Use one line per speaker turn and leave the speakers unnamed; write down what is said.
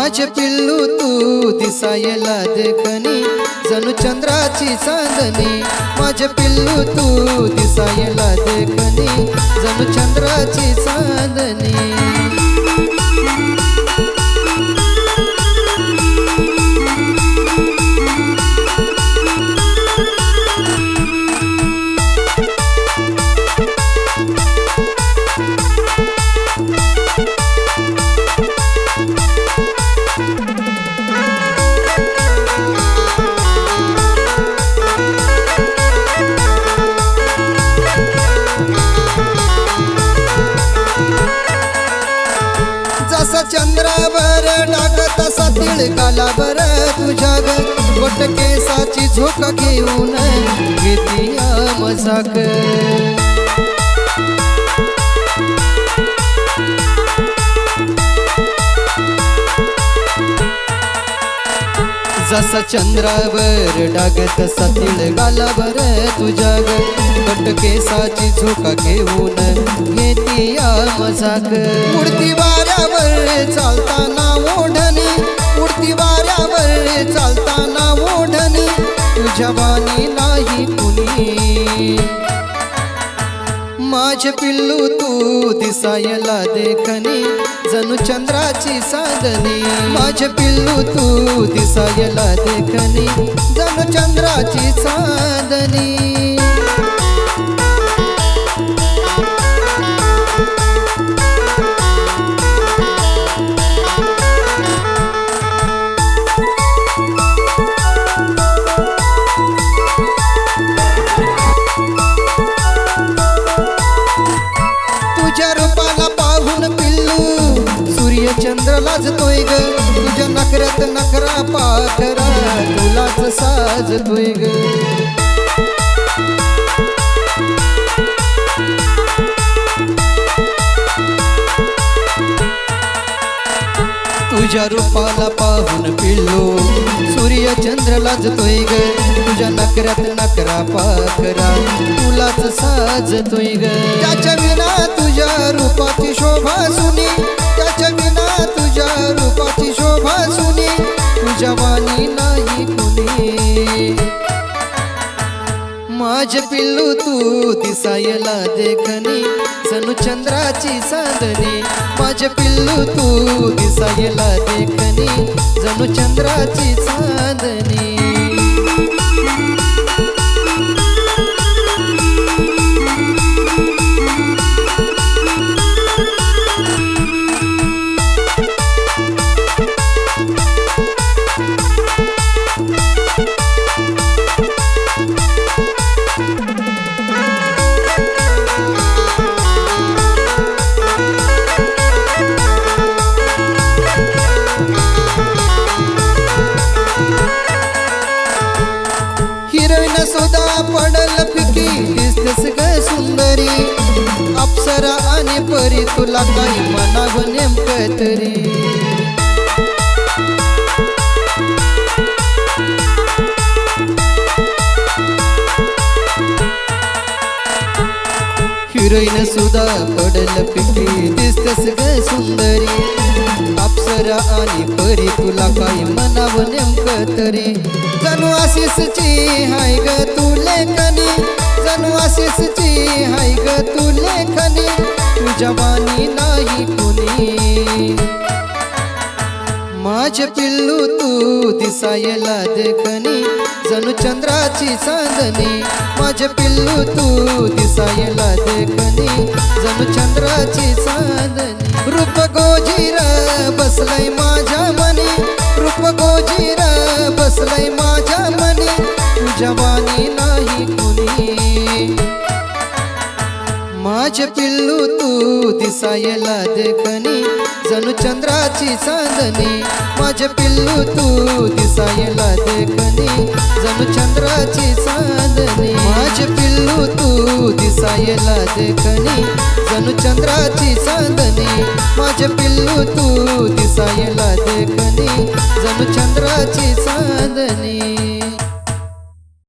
माझे पिल्लू तू दिसायला देखणी जणू चंद्राची चांदणी। माझे पिल्लू तू दिसायला देखणी जणू चंद्राची चांदणी। जसा चंद्रावर डाग तसा तिळकाला बर तुझ्या ग गोट केसाची झोका घेऊन घेतीया मजाक। जसा चंद्रावर डाग तसा तिळकाला बर तुझ्या ग गोट केसाची झोका घेऊन घेतीया मजाक। उडती वाऱ्यावर चालताना ओढणी, उडती वाऱ्यावर चालताना ओढणी तुझ्या वाणी नाही कुणी। माझे पिल्लू तू दिसायला देखणी जणू चंद्राची चांदणी। माझे पिल्लू तू दिसायला देखणी जणू चंद्राची चांदणी। तुझ्या रूपाला पाहून पिल्लू सूर्य चंद्र लाजतोय ग। तुझ्या नखऱ्यात नखरा पाखरा तुलाच साजतोय ग। तुझ्या रूपाला पाहून पिल्लू सूर्य चंद्र लाजतोय ग। तुझ्या नखऱ्यात नखरा पाखरा तुलाच साजतोय ग। त्याच्या विना तुझ्या रूपाची शोभा सुनी, त्याच्या विना तुझ्या रूपाची शोभा सुनी तुझ्या वाणी नाही कुणी। माझे पिल्लू तू दिसायला देखणी जणू चंद्राची चांदणी। माझे पिल्लू तू दिसायला देखणी जणू चंद्राची चांदणी। हिरोईन सुद्धा पडल फिकी दिसतेस ग सुंदरी। अप्सरा आणि परी तुला काही म्हणावं नेमकं तरी। हिरोईन सुद्धा पडल फिकी दिसतेस ग सुंदरी। अप्सरा आणि परी तुला काही म्हणावं नेमकं तरी। जणू आशिषची हाय ग तू लेखनी, जणू आशिषची हाय ग तू लेखनी तुझ्या वाणी नाही कुणी। माझे पिल्लू तू दिसायला देखणी जणू चंद्राची चांदणी। माझे पिल्लू तू दिसायला देखणी जणू चंद्राची चांदणी। रूप गोजीर बसलय माझ्या मनी, रूप गोजीर बसलय माझ्या मनी तुझ्या वाणी नाही कुणी। माझे पिल्लू तू दिसायला देखणी जणू चंद्राची चांदणी। माझे पिल्लू तू दिसायला देखणी जणू चंद्राची चांदणी। माझे पिल्लू तू दिसायला देखणी जणू चंद्राची चांदणी। माझे पिल्लू तू दिसायला